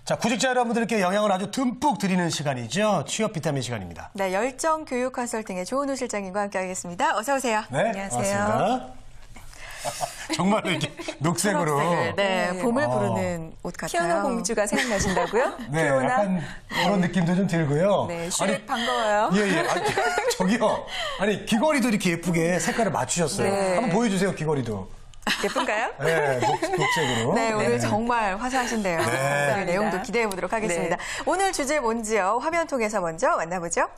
자, 구직자 여러분들께 영향을 아주 듬뿍 드리는 시간이죠. 취업 비타민 시간입니다. 네, 열정 교육 컨설팅의 조은우 실장님과 함께하겠습니다. 어서 오세요. 네, 안녕하세요. 반갑습니다. 정말로 이렇게 녹색으로. 네, 봄을 부르는 옷 같아요. 피오나 공주가 생각나신다고요? 네, 피오나. 약간 그런 느낌도 좀 들고요. 네, 슈렉 반가워요. 예. 아니, 저기요. 아니, 귀걸이도 이렇게 예쁘게 색깔을 맞추셨어요. 네. 한번 보여주세요, 귀걸이도. 예쁜가요? 네, 녹색으로. 네, 오늘 정말 화사하신데요. 네. 네, 내용도 기대해 보도록 하겠습니다. 네. 오늘 주제 뭔지요? 화면 통해서 먼저 만나보죠.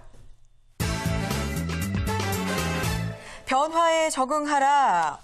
변화에 적응하라.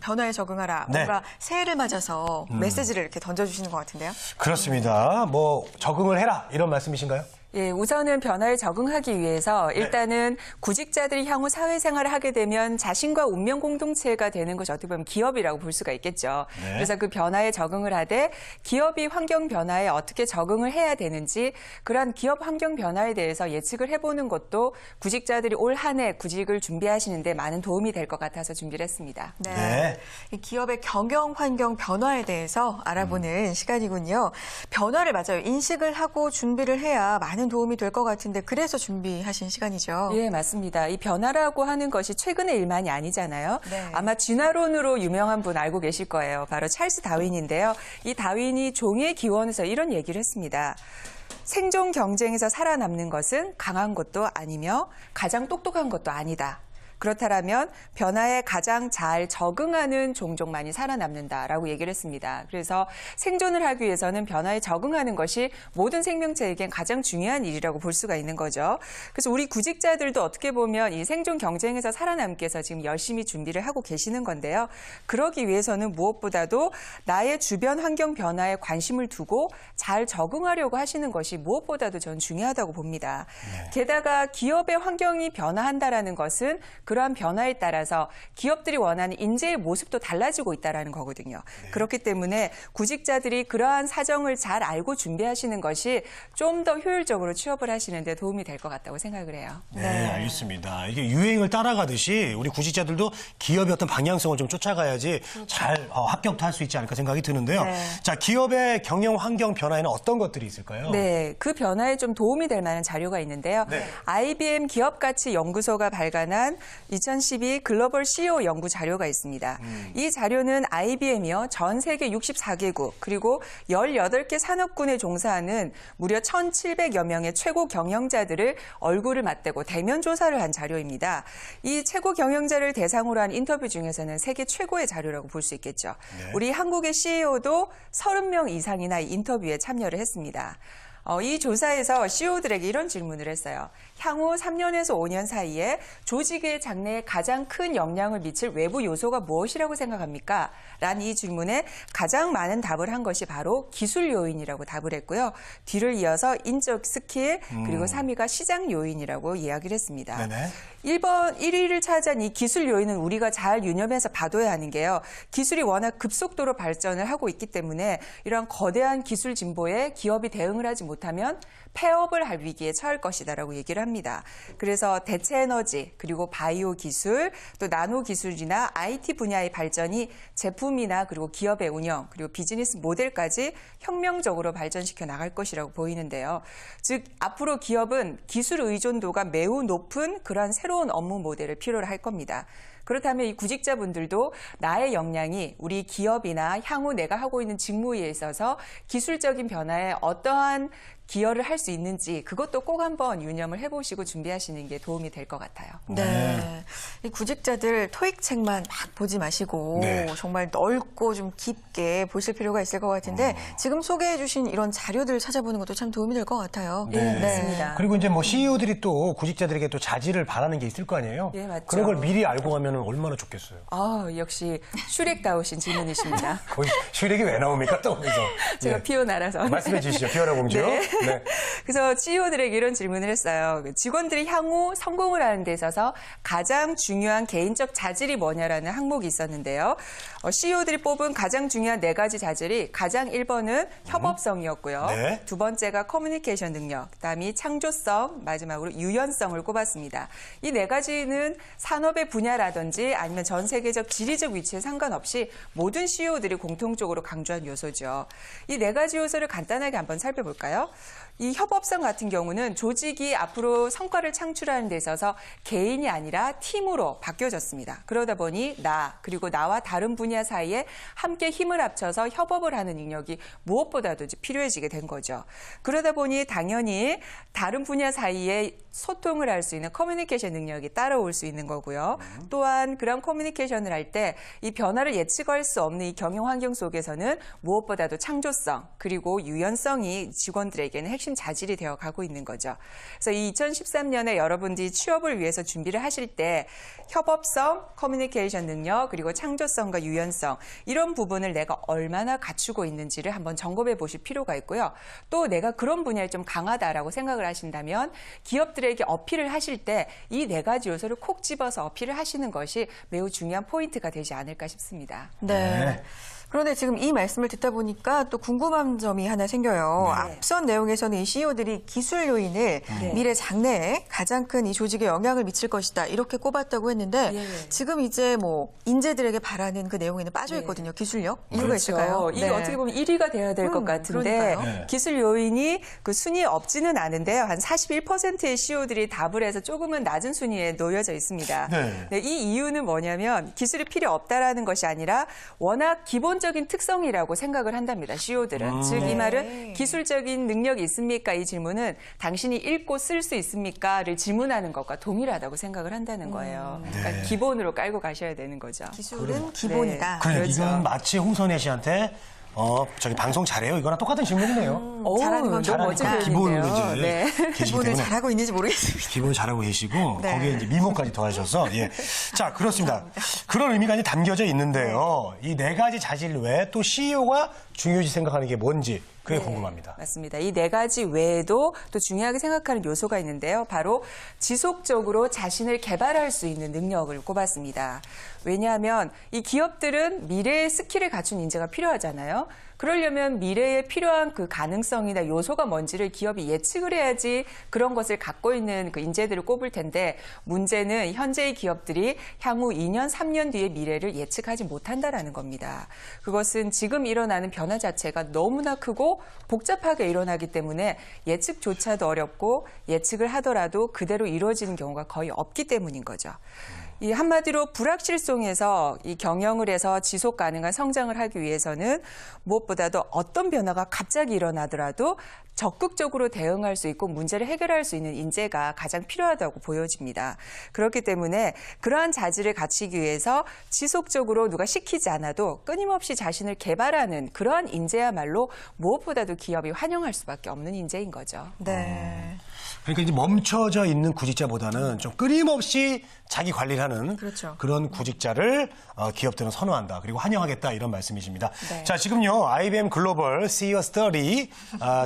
변화에 적응하라. 네. 뭔가 새해를 맞아서 메시지를 이렇게 던져주시는 것 같은데요. 그렇습니다. 뭐, 적응을 해라. 이런 말씀이신가요? 예, 우선은 변화에 적응하기 위해서 일단은 구직자들이 향후 사회생활을 하게 되면 자신과 운명 공동체가 되는 것이 어떻게 보면 기업이라고 볼 수가 있겠죠. 네. 그래서 그 변화에 적응을 하되 기업이 환경 변화에 어떻게 적응을 해야 되는지 그러한 기업 환경 변화에 대해서 예측을 해보는 것도 구직자들이 올 한 해 구직을 준비하시는데 많은 도움이 될 것 같아서 준비를 했습니다. 네. 이 기업의 경영 환경 변화에 대해서 알아보는 시간이군요. 변화를 맞아요. 인식을 하고 준비를 해야 많은 도움이 될 것 같은데 그래서 준비하신 시간이죠. 예, 맞습니다. 이 변화라고 하는 것이 최근의 일만이 아니잖아요. 네. 아마 진화론으로 유명한 분 알고 계실 거예요. 바로 찰스 다윈인데요. 이 다윈이 종의 기원에서 이런 얘기를 했습니다. 생존 경쟁에서 살아남는 것은 강한 것도 아니며 가장 똑똑한 것도 아니다. 그렇다면 변화에 가장 잘 적응하는 종족만이 살아남는다라고 얘기를 했습니다. 그래서 생존을 하기 위해서는 변화에 적응하는 것이 모든 생명체에겐 가장 중요한 일이라고 볼 수가 있는 거죠. 그래서 우리 구직자들도 어떻게 보면 이 생존 경쟁에서 살아남기 위해서 지금 열심히 준비를 하고 계시는 건데요. 그러기 위해서는 무엇보다도 나의 주변 환경 변화에 관심을 두고 잘 적응하려고 하시는 것이 무엇보다도 전 중요하다고 봅니다. 게다가 기업의 환경이 변화한다라는 것은 그러한 변화에 따라서 기업들이 원하는 인재의 모습도 달라지고 있다는 거거든요. 그렇기 때문에 구직자들이 그러한 사정을 잘 알고 준비하시는 것이 좀 더 효율적으로 취업을 하시는 데 도움이 될 것 같다고 생각을 해요. 네, 알겠습니다. 이게 유행을 따라가듯이 우리 구직자들도 기업의 어떤 방향성을 좀 쫓아가야지 잘 합격도 할 수 있지 않을까 생각이 드는데요. 네. 자, 기업의 경영 환경 변화에는 어떤 것들이 있을까요? 네, 그 변화에 좀 도움이 될 만한 자료가 있는데요. 네. IBM 기업가치연구소가 발간한 2012 글로벌 CEO 연구 자료가 있습니다. 이 자료는 IBM이요, 전 세계 64개국 그리고 18개 산업군에 종사하는 무려 1,700여 명의 최고 경영자들을 얼굴을 맞대고 대면 조사를 한 자료입니다. 이 최고 경영자를 대상으로 한 인터뷰 중에서는 세계 최고의 자료라고 볼 수 있겠죠. 네. 우리 한국의 CEO도 30명 이상이나 이 인터뷰에 참여를 했습니다. 이 조사에서 CEO들에게 이런 질문을 했어요. 향후 3년에서 5년 사이에 조직의 장래에 가장 큰 영향을 미칠 외부 요소가 무엇이라고 생각합니까? 라는 이 질문에 가장 많은 답을 한 것이 바로 기술 요인이라고 답을 했고요. 뒤를 이어서 인적 스킬, 그리고 3위가 시장 요인이라고 이야기를 했습니다. 네네. 1위를 차지한 이 기술 요인은 우리가 잘 유념해서 봐둬야 하는 게요. 기술이 워낙 급속도로 발전을 하고 있기 때문에 이런 거대한 기술 진보에 기업이 대응을 하지 못하면 폐업을 할 위기에 처할 것이다라고 얘기를 합니다. 그래서 대체 에너지, 그리고 바이오 기술, 또 나노 기술이나 IT 분야의 발전이 제품이나 그리고 기업의 운영, 그리고 비즈니스 모델까지 혁명적으로 발전시켜 나갈 것이라고 보이는데요. 즉, 앞으로 기업은 기술 의존도가 매우 높은 그러한 새로운 업무 모델을 필요로 할 겁니다. 그렇다면 이 구직자분들도 나의 역량이 우리 기업이나 향후 내가 하고 있는 직무에 있어서 기술적인 변화에 어떠한 기여를 할 수 있는지 그것도 꼭 한번 유념을 해보시고 준비하시는 게 도움이 될 것 같아요. 네. 이 구직자들 토익 책만 막 보지 마시고 네. 정말 넓고 좀 깊게 보실 필요가 있을 것 같은데 지금 소개해 주신 이런 자료들 찾아보는 것도 참 도움이 될 것 같아요. 네. 맞습니다. 그리고 이제 뭐 CEO들이 또 구직자들에게 또 자질을 바라는 게 있을 거 아니에요? 네, 맞죠. 그런 걸 미리 알고 가면 얼마나 좋겠어요. 역시 슈렉다우신 질문이십니다. 거의 슈렉이 왜 나옵니까? 또 거기서. 제가 예. 피오나라서. 말씀해 주시죠. 피오나 공주. 네. 네. 그래서 CEO들에게 이런 질문을 했어요. 직원들이 향후 성공을 하는 데 있어서 가장 중요한 개인적 자질이 뭐냐라는 항목이 있었는데요. CEO들이 뽑은 가장 중요한 4가지 자질이 가장 1번은 협업성이었고요. 네. 두 번째가 커뮤니케이션 능력, 그다음이 창조성, 마지막으로 유연성을 꼽았습니다. 이 4가지는 산업의 분야라든지 아니면 전 세계적 지리적 위치에 상관없이 모든 CEO들이 공통적으로 강조한 요소죠. 이 4가지 요소를 간단하게 한번 살펴볼까요? 이 협업성 같은 경우는 조직이 앞으로 성과를 창출하는 데 있어서 개인이 아니라 팀으로 바뀌어졌습니다. 그러다 보니 그리고 나와 다른 분야 사이에 함께 힘을 합쳐서 협업을 하는 능력이 무엇보다도 필요해지게 된 거죠. 그러다 보니 당연히 다른 분야 사이에 소통을 할 수 있는 커뮤니케이션 능력이 따라올 수 있는 거고요. 또한 그런 커뮤니케이션을 할 때 이 변화를 예측할 수 없는 이 경영 환경 속에서는 무엇보다도 창조성 그리고 유연성이 직원들에게는 핵심 자질이 되어 가고 있는 거죠. 그래서 이 2013년에 여러분들이 취업을 위해서 준비를 하실 때 협업성, 커뮤니케이션 능력, 그리고 창조성과 유연성 이런 부분을 내가 얼마나 갖추고 있는지를 한번 점검해 보실 필요가 있고요. 또 내가 그런 분야에 좀 강하다라고 생각을 하신다면 기업들에게 어필을 하실 때 이 4가지 요소를 콕 집어서 어필을 하시는 것이 매우 중요한 포인트가 되지 않을까 싶습니다. 네. 그런데 지금 이 말씀을 듣다 보니까 또 궁금한 점이 하나 생겨요. 앞선 내용에서는 이 CEO들이 기술 요인을 미래 장래에 가장 큰 이 조직에 영향을 미칠 것이다 이렇게 꼽았다고 했는데 지금 이제 뭐 인재들에게 바라는 그 내용에는 빠져 있거든요. 기술력 이유가 있을까요? 이게 어떻게 보면 1위가 돼야 될 것 같은데 그러니까요. 기술 요인이 그 순위 없지는 않은데요. 한 41%의 CEO들이 답을 해서 조금은 낮은 순위에 놓여져 있습니다. 네. 이 이유는 뭐냐면 기술이 필요 없다라는 것이 아니라 워낙 기본적인 특성이라고 생각을 한답니다. CEO들은. 즉 이 말은 기술적인 능력이 있습니까? 이 질문은 당신이 읽고 쓸 수 있습니까?를 질문하는 것과 동일하다고 생각을 한다는 거예요. 그러니까 기본으로 깔고 가셔야 되는 거죠. 기술은 기본이다. 그래, 그렇죠. 이건 마치 홍선혜 씨한테 저기 방송 잘해요. 이거랑 똑같은 질문이네요. 잘하는 건 너무 멋진 잘하니까 표현인데요. 기본으로 이제 네. 계시기 기본을 때문에 잘하고 있는지 모르겠습니다. 기본을 잘하고 계시고 네. 거기에 이제 미모까지 더하셔서 자 그렇습니다. 그런 의미가 이제 담겨져 있는데요. 이 4가지 자질 외에 또 CEO가 중요시 생각하는 게 뭔지 그게 궁금합니다. 맞습니다. 이 4가지 외에도 또 중요하게 생각하는 요소가 있는데요. 바로 지속적으로 자신을 개발할 수 있는 능력을 꼽았습니다. 왜냐하면 이 기업들은 미래의 스킬을 갖춘 인재가 필요하잖아요. 그러려면 미래에 필요한 그 가능성이나 요소가 뭔지를 기업이 예측을 해야지 그런 것을 갖고 있는 그 인재들을 꼽을 텐데 문제는 현재의 기업들이 향후 2년, 3년 뒤의 미래를 예측하지 못한다라는 겁니다. 그것은 지금 일어나는 변화 자체가 너무나 크고 복잡하게 일어나기 때문에 예측조차도 어렵고 예측을 하더라도 그대로 이루어지는 경우가 거의 없기 때문인 거죠. 이 한마디로 불확실성에서 이 경영을 해서 지속 가능한 성장을 하기 위해서는 무엇보다도 어떤 변화가 갑자기 일어나더라도 적극적으로 대응할 수 있고 문제를 해결할 수 있는 인재가 가장 필요하다고 보여집니다. 그렇기 때문에 그러한 자질을 갖추기 위해서 지속적으로 누가 시키지 않아도 끊임없이 자신을 개발하는 그러한 인재야말로 무엇보다도 기업이 환영할 수밖에 없는 인재인 거죠. 네. 그러니까 이제 멈춰져 있는 구직자보다는 좀 끊임없이 자기 관리를 하는 그렇죠. 그런 구직자를 기업들은 선호한다. 그리고 환영하겠다. 이런 말씀이십니다. 네. 자, 지금요. IBM 글로벌 CEO 스터디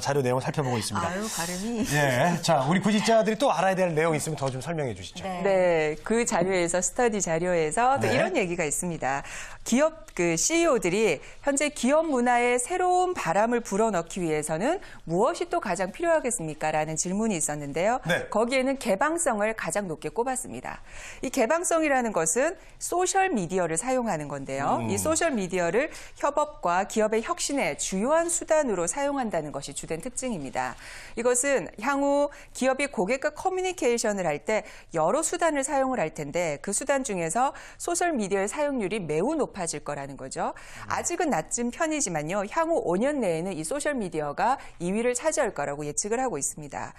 자료 내용을 살펴보고 있습니다. 아유, 발음이. 예. 자, 우리 구직자들이 또 알아야 될 내용 있으면 더 좀 설명해 주시죠. 네, 그 자료에서 스터디 자료에서 또 네. 이런 얘기가 있습니다. 기업 그 CEO들이 현재 기업 문화에 새로운 바람을 불어넣기 위해서는 무엇이 또 가장 필요하겠습니까?라는 질문이 있었는데요. 네. 거기에는 개방성을 가장 높게 꼽았습니다. 이 개방성이라는 것은 소셜 미디어를 사용하는 건데요. 이 소셜 미디어를 협업과 기업의 혁신의 주요한 수단으로 사용한다는 것이 주된 특징입니다. 이것은 향후 기업이 고객과 커뮤니케이션을 할 때 여러 수단을 사용을 할 텐데 그 수단 중에서 소셜 미디어의 사용률이 매우 높아질 거라는 거죠. 아직은 낮은 편이지만요. 향후 5년 내에는 이 소셜 미디어가 2위를 차지할 거라고 예측을 하고 있습니다.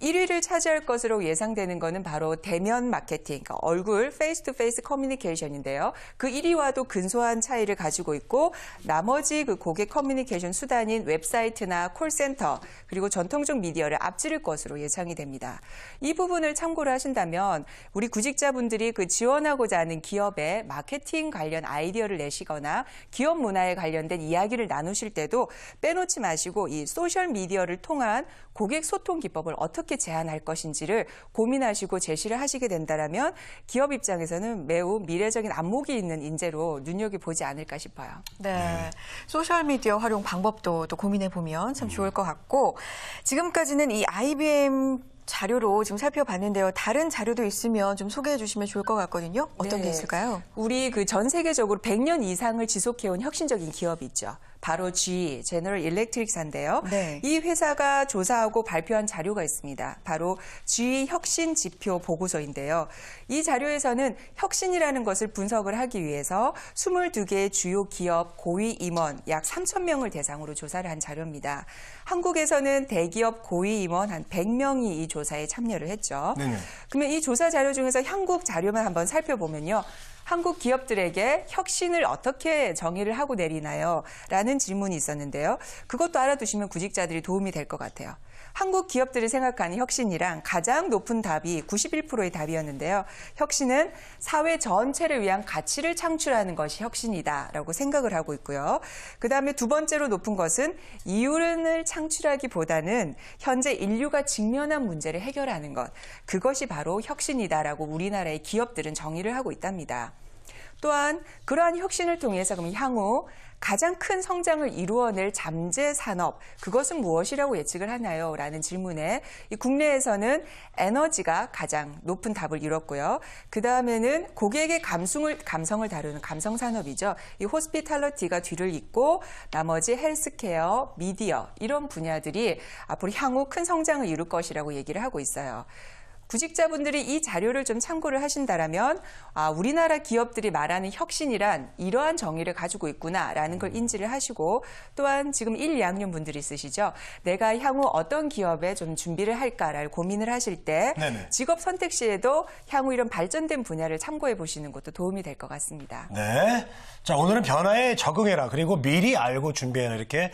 1위를 차지할 것으로 예상되는 것은 바로 대면 마케팅, 그러니까 얼굴 페이스 투 페이스 커뮤니케이션인데요. 그 1위와도 근소한 차이를 가지고 있고 나머지 그 고객 커뮤니케이션 수단인 웹사이트나 콜센터 그리고 전통적 미디어를 앞지를 것으로 예상이 됩니다. 이 부분을 참고를 하신다면 우리 구직자분들이 그 지원하고자 하는 기업에 마케팅 관련 아이디어를 내시거나 기업 문화에 관련된 이야기를 나누실 때도 빼놓지 마시고 이 소셜 미디어를 통한 고객 소통 기법을 어떻게 제안할 것인지를 고민하시고 제시를 하시게 된다면 기업 입장에서는 매우 미래적인 안목이 있는 인재로 눈여겨보지 않을까 싶어요. 네. 소셜미디어 활용 방법도 또 고민해 보면 참 좋을 것 같고 지금까지는 이 IBM 자료로 지금 살펴봤는데요. 다른 자료도 있으면 좀 소개해 주시면 좋을 것 같거든요. 어떤 게 있을까요? 우리 그 전 세계적으로 100년 이상을 지속해온 혁신적인 기업이 있죠. 바로 GE, 제너럴 일렉트릭사인데요. 네. 이 회사가 조사하고 발표한 자료가 있습니다. 바로 GE 혁신 지표 보고서인데요. 이 자료에서는 혁신이라는 것을 분석을 하기 위해서 22개의 주요 기업 고위 임원 약 3,000명을 대상으로 조사를 한 자료입니다. 한국에서는 대기업 고위 임원 한 100명이 이 조사에 참여를 했죠. 네네. 그러면 이 조사 자료 중에서 한국 자료만 한번 살펴보면요. 한국 기업들에게 혁신을 어떻게 정의를 하고 내리나요? 라는 질문이 있었는데요. 그것도 알아두시면 구직자들이 도움이 될 것 같아요. 한국 기업들이 생각하는 혁신이랑 가장 높은 답이 91%의 답이었는데요. 혁신은 사회 전체를 위한 가치를 창출하는 것이 혁신이다라고 생각을 하고 있고요. 그다음에 두 번째로 높은 것은 이윤을 창출하기보다는 현재 인류가 직면한 문제를 해결하는 것. 그것이 바로 혁신이다라고 우리나라의 기업들은 정의를 하고 있답니다. 또한 그러한 혁신을 통해서 그럼 향후 가장 큰 성장을 이루어낼 잠재 산업, 그것은 무엇이라고 예측을 하나요? 라는 질문에 이 국내에서는 에너지가 가장 높은 답을 이뤘고요. 그 다음에는 고객의 감성을 다루는 감성 산업이죠. 이 호스피탈리티가 뒤를 잇고 나머지 헬스케어, 미디어 이런 분야들이 앞으로 향후 큰 성장을 이룰 것이라고 얘기를 하고 있어요. 구직자분들이 이 자료를 좀 참고를 하신다면 우리나라 기업들이 말하는 혁신이란 이러한 정의를 가지고 있구나라는 걸 인지를 하시고 또한 지금 1, 2학년 분들이 있으시죠. 내가 향후 어떤 기업에 좀 준비를 할까를 고민을 하실 때 네네. 직업 선택 시에도 향후 이런 발전된 분야를 참고해 보시는 것도 도움이 될 것 같습니다. 네. 자, 오늘은 변화에 적응해라. 그리고 미리 알고 준비해라. 이렇게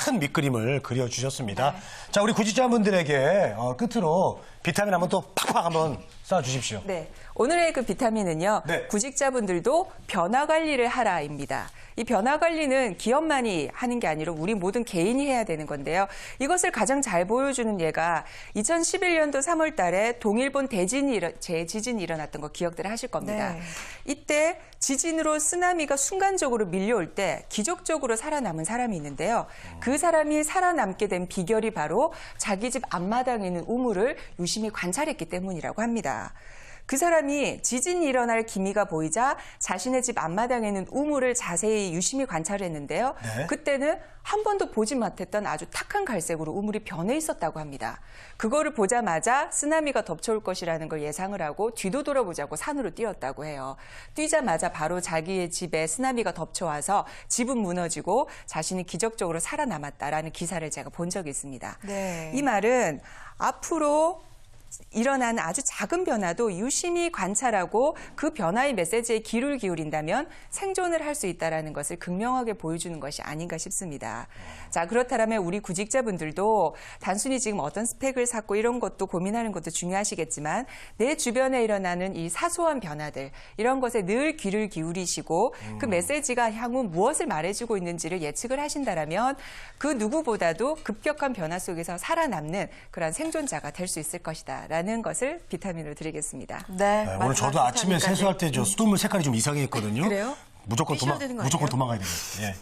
큰 밑그림을 그려주셨습니다. 자, 우리 구직자분들에게 끝으로 비타민 한번 또 팍팍 한번 쏴주십시오. 네. 오늘의 그 비타민은요. 네. 구직자분들도 변화 관리를 하라입니다. 이 변화 관리는 기업만이 하는 게 아니라 우리 모든 개인이 해야 되는 건데요. 이것을 가장 잘 보여주는 예가 2011년도 3월 달에 동일본 대지진이 일어났던 거 기억들 하실 겁니다. 네. 이때 지진으로 쓰나미가 순간적으로 밀려올 때 기적적으로 살아남은 사람이 있는데요. 그 사람이 살아남게 된 비결이 바로 자기 집 앞마당에 있는 우물을 유심히 관찰했기 때문이라고 합니다. 그 사람이 지진이 일어날 기미가 보이자 자신의 집 앞마당에 있는 우물을 자세히 유심히 관찰했는데요. 네. 그때는 한 번도 보지 못했던 아주 탁한 갈색으로 우물이 변해 있었다고 합니다. 그거를 보자마자 쓰나미가 덮쳐올 것이라는 걸 예상을 하고 뒤도 돌아보자고 산으로 뛰었다고 해요. 뛰자마자 바로 자기의 집에 쓰나미가 덮쳐와서 집은 무너지고 자신이 기적적으로 살아남았다라는 기사를 제가 본 적이 있습니다. 네. 이 말은 앞으로 일어나는 아주 작은 변화도 유심히 관찰하고 그 변화의 메시지에 귀를 기울인다면 생존을 할 수 있다는 것을 극명하게 보여주는 것이 아닌가 싶습니다. 자, 그렇다면 우리 구직자분들도 단순히 지금 어떤 스펙을 쌓고 이런 것도 고민하는 것도 중요하시겠지만 내 주변에 일어나는 이 사소한 변화들 이런 것에 늘 귀를 기울이시고 그 메시지가 향후 무엇을 말해주고 있는지를 예측을 하신다면 그 누구보다도 급격한 변화 속에서 살아남는 그런 생존자가 될 수 있을 것이다. 라는 것을 비타민으로 드리겠습니다. 네. 네, 오늘 저도 아침에 비타민까지. 세수할 때 저 수돗물 색깔이 좀 이상했거든요. 그래요? 무조건 삐셔야 되는 거 무조건 아니에요? 도망가야 되겠어요. 예.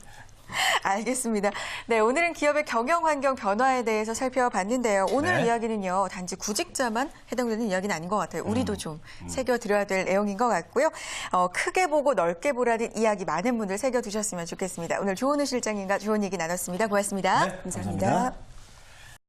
알겠습니다. 네, 오늘은 기업의 경영 환경 변화에 대해서 살펴봤는데요. 오늘 네. 이야기는요, 단지 구직자만 해당되는 이야기는 아닌 것 같아요. 우리도 좀 새겨드려야 될 내용인 것 같고요. 크게 보고 넓게 보라는 이야기 많은 분들 새겨두셨으면 좋겠습니다. 오늘 조은우 실장님과 좋은 얘기 나눴습니다. 고맙습니다. 네, 감사합니다. 감사합니다.